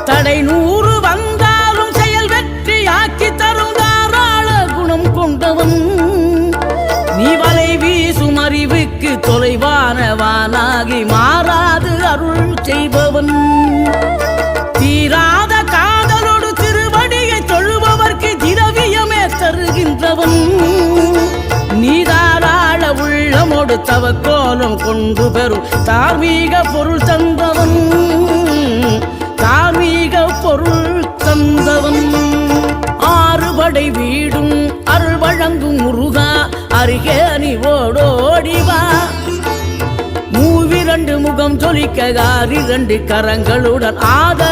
தடை 100 வந்தாலும் செயல் வெற்றி ஆக்கி தரும் தாராள குணம் கொண்டவன் நீ வலை வீசும் அறிவுக்கு தொலைவானவானாகி மாறாது அருள் செய்பவன் தீராத காதலோடு திருவடியை தொழுபவர்க்கு திரவியமே தருகின்றவன் நீ தாராள உள்ளமோடு தவக்கோலம் கொண்டு பெறும் தார்மீக பொருள் தந்தவன் தார்மீக பொருள் தந்தவன் ஆறுபடை வீடும் அருள் வழங்கும் முருகா அருகே நீ ஓடோடிவா மூவிரண்டு முகம் ஜொலிக்க 2 கரங்களுடன் ஆதர